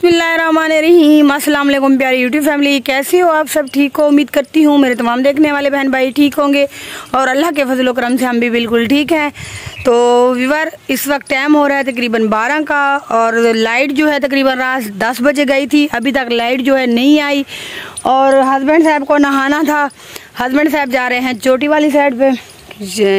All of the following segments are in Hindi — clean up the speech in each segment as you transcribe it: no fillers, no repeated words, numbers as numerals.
बिस्मिल्लाहिर्रहमानिर्रहीम। अस्सलाम वालेकुम प्यारी यूट्यूब फैमिली, कैसे हो आप सब? ठीक हो? उम्मीद करती हूँ मेरे तमाम देखने वाले बहन भाई ठीक होंगे और अल्लाह के फजल व करम से हम भी बिल्कुल ठीक हैं। तो व्यूअर, इस वक्त टाइम हो रहा है तकरीबन 12 का और लाइट जो है तकरीबन रात 10 बजे गई थी, अभी तक लाइट जो है नहीं आई। और हस्बैंड साहब को नहाना था, हस्बैंड साहब जा रहे हैं चोटी वाली साइड पे,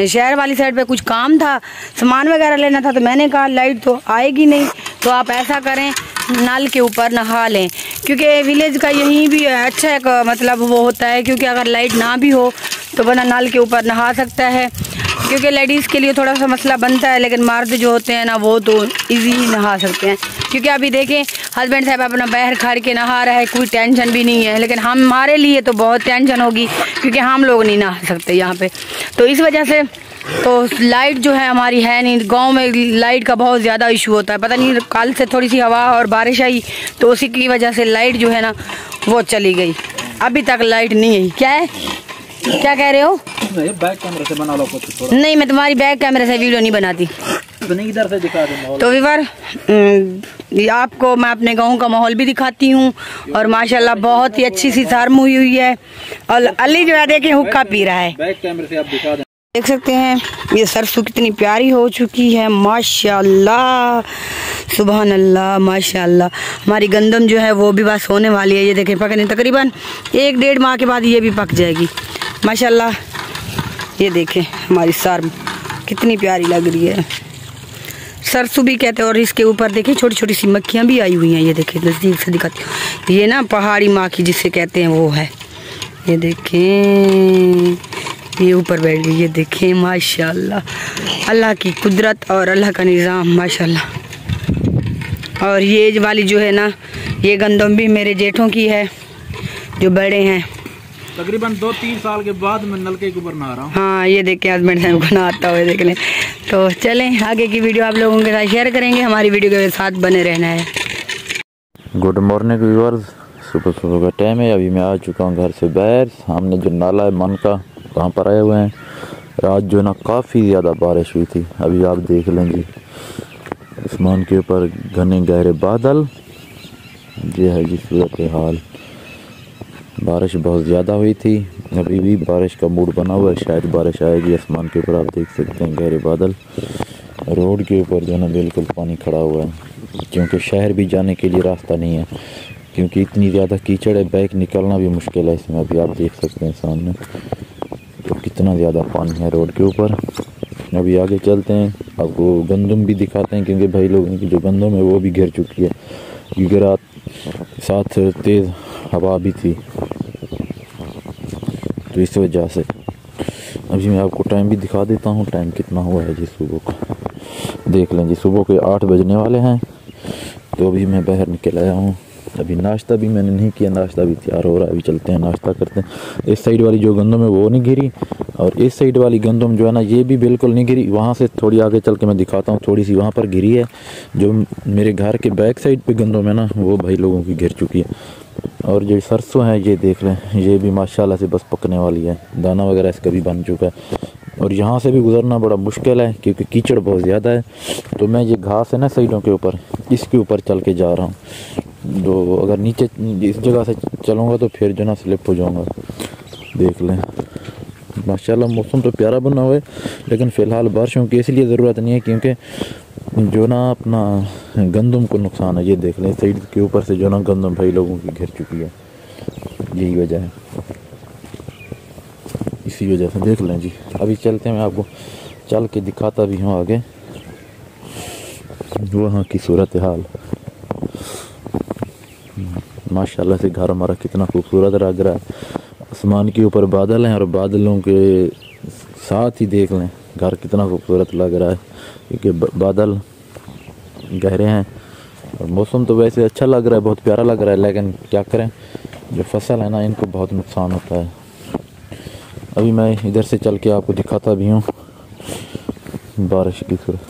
शहर वाली साइड पे कुछ काम था, सामान वगैरह लेना था। तो मैंने कहा लाइट तो आएगी नहीं, तो आप ऐसा करें नल के ऊपर नहा लें, क्योंकि विलेज का यही भी अच्छा एक मतलब वो होता है, क्योंकि अगर लाइट ना भी हो तो बंदा नल के ऊपर नहा सकता है। क्योंकि लेडीज़ के लिए थोड़ा सा मसला बनता है, लेकिन मर्द जो होते हैं ना वो तो इजी ही नहा सकते हैं। क्योंकि अभी देखें हस्बैंड साहब अपना बाहर खड़ के नहा रहा है, कोई टेंशन भी नहीं है, लेकिन हमारे लिए तो बहुत टेंशन होगी क्योंकि हम लोग नहीं नहा सकते यहाँ पे। तो इस वजह से तो लाइट जो है हमारी है नहीं, गांव में लाइट का बहुत ज़्यादा इशू होता है। पता नहीं कल से थोड़ी सी हवा और बारिश आई तो उसी की वजह से लाइट जो है ना वो चली गई, अभी तक लाइट नहीं आई। क्या है, क्या कह रहे हो? बैक कैमरे से बना लो कुछ थोड़ा। नहीं, मैं तुम्हारी बैक कैमरे से वीडियो नहीं बनाती, तो नहीं इधर से दिखा दूंगा। तो व्यूअर आपको मैं अपने गांव का माहौल भी दिखाती हूँ और माशाल्लाह बहुत ही अच्छी सी शर्म हुई है। और अली जो है देखिए हुक्का पी रहा है, बैक कैमरे से आप दिखा दें। देख सकते हैं ये सरसों कितनी प्यारी हो चुकी है माशाल्लाह, सुभान अल्लाह माशाल्लाह। हमारी गंदम जो है वो भी बस होने वाली है, ये देखें पकने तकरीबन 1-1.5 माह के बाद ये भी पक जाएगी माशाल्लाह। ये देखें हमारी सरम कितनी प्यारी लग रही है, सरसों भी कहते हैं। और इसके ऊपर देखें छोटी छोटी सी मक्खियाँ भी आई हुई हैं, ये देखें नज़दीक से दिखाती हूँ। ये ना पहाड़ी माखी जिसे कहते हैं वो है, ये देखें ये ऊपर बैठ गई, ये देखें माशाल्लाह। अल्लाह की कुदरत और अल्लाह का निज़ाम माशाल्लाह। और ये वाली जो है ना ये गंदम भी मेरे जेठों की है जो बड़े हैं, तकरीबन 2-3 साल के बाद मैं नलके के ऊपर नहा रहा हूँ। हाँ ये देखें हस्बैंड साहब को नहाता हुए देख लें। तो चलें आगे की वीडियो आप लोगों के साथ शेयर करेंगे, हमारी वीडियो के साथ बने रहना है। गुड मॉर्निंग व्यूअर्स, सुबह सुबह का टाइम है। अभी मैं आ चुका हूँ घर से बाहर, सामने जो नाला है मन का वहाँ पर आए हुए हैं। रात जो है ना काफ़ी ज़्यादा बारिश हुई थी, अभी आप देख लें जी आसमान के ऊपर घने गहरे बादल, ये है जी सूरत हाल। बारिश बहुत ज़्यादा हुई थी, अभी भी बारिश का मूड बना हुआ है, शायद बारिश आएगी। आसमान के ऊपर आप देख सकते हैं गहरे बादल, रोड के ऊपर जो है ना बिल्कुल पानी खड़ा हुआ है, क्योंकि शहर भी जाने के लिए रास्ता नहीं है, क्योंकि इतनी ज़्यादा कीचड़ है, बाइक निकलना भी मुश्किल है इसमें। अभी आप देख सकते हैं सामने तो कितना ज़्यादा पानी है रोड के ऊपर। अभी आगे चलते हैं, आपको गंदम भी दिखाते हैं, क्योंकि भाई लोगों की जो गंदम है वो भी गिर चुकी है, क्योंकि रात साथ तेज़ हवा भी थी, तो इस वजह से। अभी मैं आपको टाइम भी दिखा देता हूँ, टाइम कितना हुआ है जी सुबह का, देख लें जी। सुबह के 8 बजने वाले हैं, तो अभी मैं बाहर निकल आया हूँ। अभी नाश्ता भी मैंने नहीं किया, नाश्ता भी तैयार हो रहा है, अभी चलते हैं नाश्ता करते हैं। इस साइड वाली जो गंदम है वो नहीं गिरी, और इस साइड वाली गंदम जो है ना ये भी बिल्कुल नहीं गिरी। वहाँ से थोड़ी आगे चल के मैं दिखाता हूँ, थोड़ी सी वहाँ पर गिरी है। जो मेरे घर के बैक साइड पे गंदम है ना वो भाई लोगों की गिर चुकी है। और जो सरसों है ये देख लें, ये भी माशाल्लाह से बस पकने वाली है, दाना वगैरह इसका भी बन चुका है। और यहाँ से भी गुजरना बड़ा मुश्किल है क्योंकि कीचड़ बहुत ज़्यादा है। तो मैं ये घास है ना साइडों के ऊपर, इसके ऊपर चल के जा रहा हूँ। तो अगर नीचे इस जगह से चलूँगा तो फिर जो ना स्लिप हो जाऊँगा। देख लें माशाल्लाह मौसम तो प्यारा बना हुआ है, लेकिन फ़िलहाल बारिशों की इसलिए ज़रूरत नहीं है क्योंकि जो ना अपना गंदम को नुकसान है। ये देख लें साइड के ऊपर से जो ना गंदम भाई लोगों की गिर चुकी है, यही वजह है, इसी वजह से। देख लें जी, अभी चलते हैं, मैं आपको चल के दिखाता भी हूँ आगे वहाँ की सूरत हाल। माशाल्लाह से घर हमारा कितना खूबसूरत लग रहा है, आसमान के ऊपर बादल हैं और बादलों के साथ ही देख लें घर कितना खूबसूरत लग रहा है, क्योंकि बादल गहरे हैं और मौसम तो वैसे अच्छा लग रहा है, बहुत प्यारा लग रहा है, लेकिन क्या करें जो फसल है ना इनको बहुत नुकसान होता है। अभी मैं इधर से चल के आपको दिखाता भी हूँ बारिश की सूरत।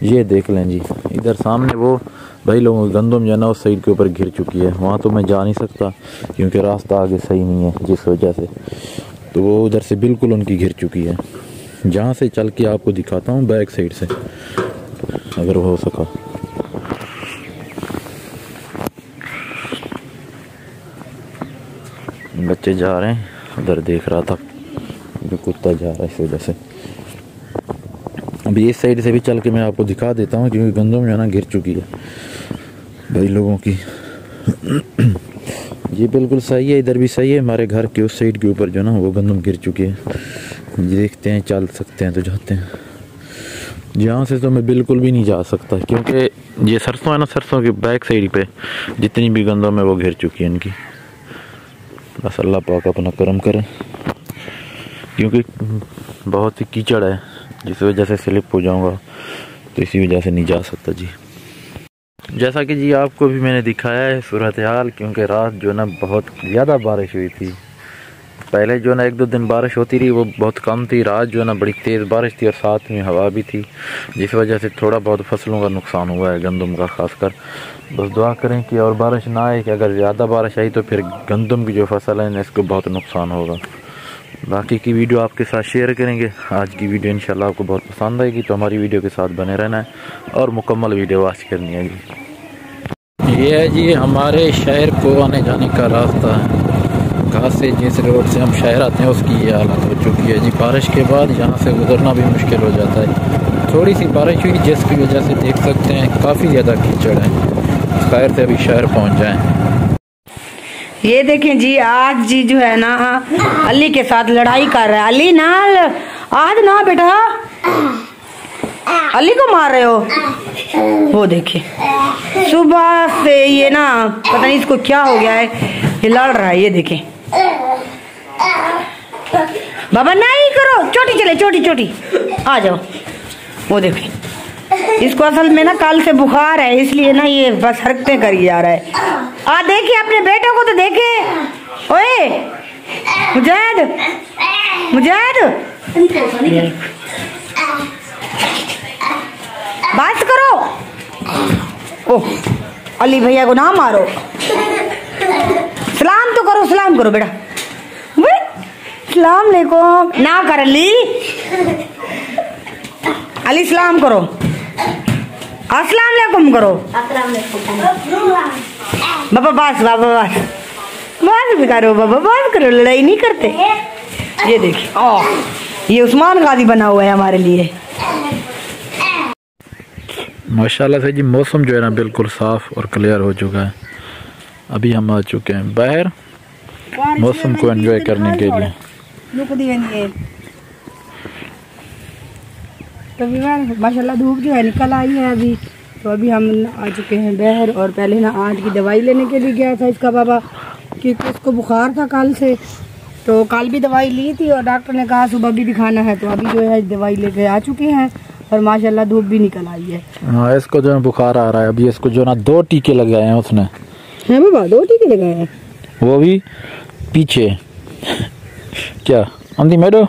ये देख लें जी, इधर सामने वो भाई लोगों की गंदम जो है ना उस साइड के ऊपर गिर चुकी है, वहाँ तो मैं जा नहीं सकता क्योंकि रास्ता आगे सही नहीं है, जिस वजह से तो वो उधर से बिल्कुल उनकी गिर चुकी है। जहाँ से चल के आपको दिखाता हूँ बैक साइड से अगर हो सका। बच्चे जा रहे हैं, उधर देख रहा था जो कुत्ता जा रहा है, इस वजह से। अभी इस साइड से भी चल के मैं आपको दिखा देता हूँ, क्योंकि गंदम जो है ना गिर चुकी है भाई लोगों की। ये बिल्कुल सही है, इधर भी सही है। हमारे घर के उस साइड के ऊपर जो ना वो गंदम गिर चुकी है। देखते हैं, चल सकते हैं तो जाते हैं। यहाँ से तो मैं बिल्कुल भी नहीं जा सकता, क्योंकि ये सरसों है ना, सरसों के बैक साइड पे जितनी भी गंदम है वो घिर चुकी है इनकी। बस अल्लाह पाक अपना करम करे, क्योंकि बहुत ही कीचड़ है, जिस वजह से स्लिप हो जाऊंगा, तो इसी वजह से नहीं जा सकता जी। जैसा कि जी आपको भी मैंने दिखाया है सूरत हाल, क्योंकि रात जो ना बहुत ज़्यादा बारिश हुई थी। पहले जो ना 1-2 दिन बारिश होती रही, वो बहुत कम थी। रात जो ना बड़ी तेज़ बारिश थी और साथ में हवा भी थी, जिस वजह से थोड़ा बहुत फसलों का नुकसान हुआ है, गंदम का खासकर। बस दुआ करें कि और बारिश ना आए, कि अगर ज़्यादा बारिश आई तो फिर गंदम की जो फसल है इसको बहुत नुकसान होगा। बाकी की वीडियो आपके साथ शेयर करेंगे। आज की वीडियो इंशाल्लाह आपको बहुत पसंद आएगी, तो हमारी वीडियो के साथ बने रहना है और मुकम्मल वीडियो वॉच करनी है जी। ये है जी हमारे शहर को आने जाने का रास्ता है। घाट से जिस रोड से हम शहर आते हैं उसकी ये हालत हो चुकी है जी। बारिश के बाद यहाँ से गुजरना भी मुश्किल हो जाता है। थोड़ी सी बारिश हुई जिसकी वजह से देख सकते हैं काफ़ी ज़्यादा कीचड़ है। खैर से अभी शहर पहुँच जाएँ। ये देखें जी, आज जी जो है ना अली के साथ लड़ाई कर रहा है। अली ना, आज ना बेटा, अली को मार रहे हो। वो देखे सुबह से ये ना पता नहीं इसको क्या हो गया है, ये लड़ रहा है। ये देखें बाबा नहीं करो, छोटी चले, छोटी छोटी आ जाओ। वो देखें, इसको असल में ना कल से बुखार है, इसलिए ना ये बस हरकतें करी जा रहा है। देखिए अपने बेटे को तो देखे। ओए मुजाहिद, मुजाहिद बात करो। ओह अली भैया को ना मारो, सलाम तो करो, सलाम करो बेटा। सलाम अलैकुम ना कर अली, अली सलाम करो, अस्सलाम वालेकुम करो। बाबा बस, बाबा बस, बात भी करो बाबा, बात करो, लड़ाई नहीं करते। ये देखिए, ये उस्मान गाजी बना हुआ है हमारे लिए। माशाल्लाह से जी मौसम जो है ना बिल्कुल साफ और क्लियर हो चुका है। अभी हम आ चुके हैं बाहर मौसम को एंजॉय करने के लिए। तो माशाल्लाह धूप जो है निकल आई है अभी। तो अभी हम आ चुके हैं बाहर, और पहले ना आज की दवाई लेने के लिए गया था इसका बाबा, क्योंकि इसको बुखार था कल से। तो कल भी दवाई ली थी और डॉक्टर ने कहा सुबह भी दिखाना है। तो अभी जो है दवाई लेके आ चुके हैं और माशाल्लाह धूप भी निकल आई है। हाँ, इसको जो है बुखार आ रहा है। अभी इसको जो ना 2 टीके लगाए हैं उसने। है बाबा, 2 टीके लगाए हैं, वो भी पीछे। क्या अंधी मैडो,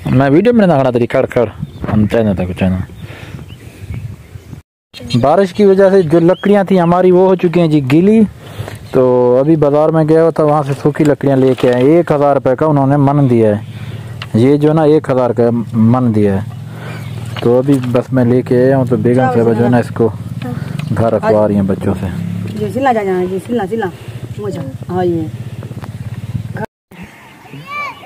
मैं वीडियो में ना खड़ा तेरी खड़ खड़ अंतर था कुछ है ना। बारिश की वजह से जो लकड़ियां थी हमारी वो हो चुकी हैं जी गीली। तो अभी बाजार में गया था, वहाँ से सूखी लकड़ियां लेके आए। 1000 रुपये का उन्होंने मन दिया है। ये जो ना 1000 का मन दिया है। तो अभी बस मैं लेके आया हूँ। तो बेगम साहब जो है ना इसको घर रखवा रही हैं बच्चों से।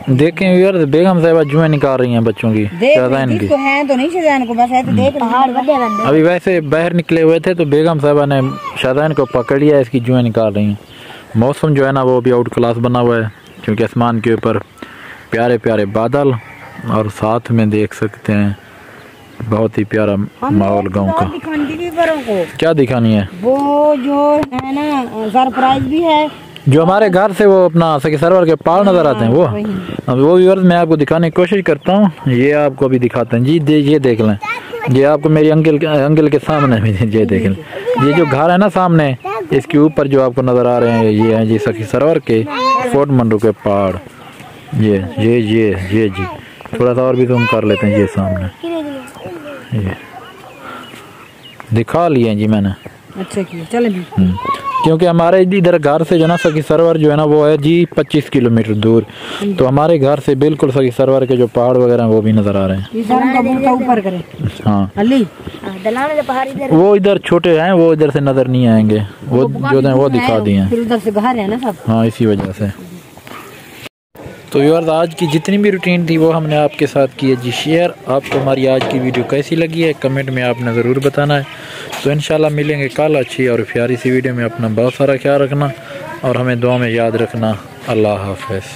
देखें यार, बेगम साहब जुएं निकाल रही हैं बच्चों की, शाहज़ैन की। हैं तो नहीं शाहज़ैन को, बस है तो देख रहे। अभी वैसे बाहर निकले हुए थे तो बेगम साहबा ने शाहज़ैन को पकड़ लिया, इसकी जुएं निकाल रही हैं। मौसम जो है ना वो भी आउट क्लास बना हुआ है, क्योंकि आसमान के ऊपर प्यारे प्यारे बादल और साथ में देख सकते हैं बहुत ही प्यारा माहौल गाँव का। क्या दिखानी है? वो जो है ना सरप्राइज भी है, जो हमारे घर से वो अपना सखी सरवर के पहाड़ नजर आते हैं, वो भी मैं आपको दिखाने की कोशिश करता हूँ। ये आपको भी दिखाते हैं जी। ये देख लें, ये आपको मेरी अंकल के सामने भी ये देख लें। ये जो घर है ना सामने, इसके ऊपर जो आपको नजर आ रहे हैं ये हैं जी सखी सरवर के फोर्ट मंडू के पहाड़। ये जी थोड़ा सा और भी जूम कर लेते हैं। ये सामने ये दिखा लिए जी मैंने। अच्छा किया, चले भी। क्योंकि हमारे इधर घर से जो ना सखी सरवर जो है ना वो है जी 25 किलोमीटर दूर। तो हमारे घर से बिल्कुल सखी सरवर के जो पहाड़ वगैरह वो भी नजर आ रहे हैं। ऊपर करें। हाँ, वो इधर छोटे हैं, वो इधर से नजर नहीं आएंगे। वो जो है वो दिखा दिए हैं। उधर से घर है ना सब। हाँ, इसी वजह से तो व्यूअर्स आज की जितनी भी रूटीन थी वो हमने आपके साथ की है जी शेयर। आपको हमारी आज की वीडियो कैसी लगी है कमेंट में आपने ज़रूर बताना है। तो इंशाल्लाह मिलेंगे कल अच्छी और प्यारी सी वीडियो में। अपना बहुत सारा ख्याल रखना और हमें दुआ में याद रखना। अल्लाह हाफ़िज़।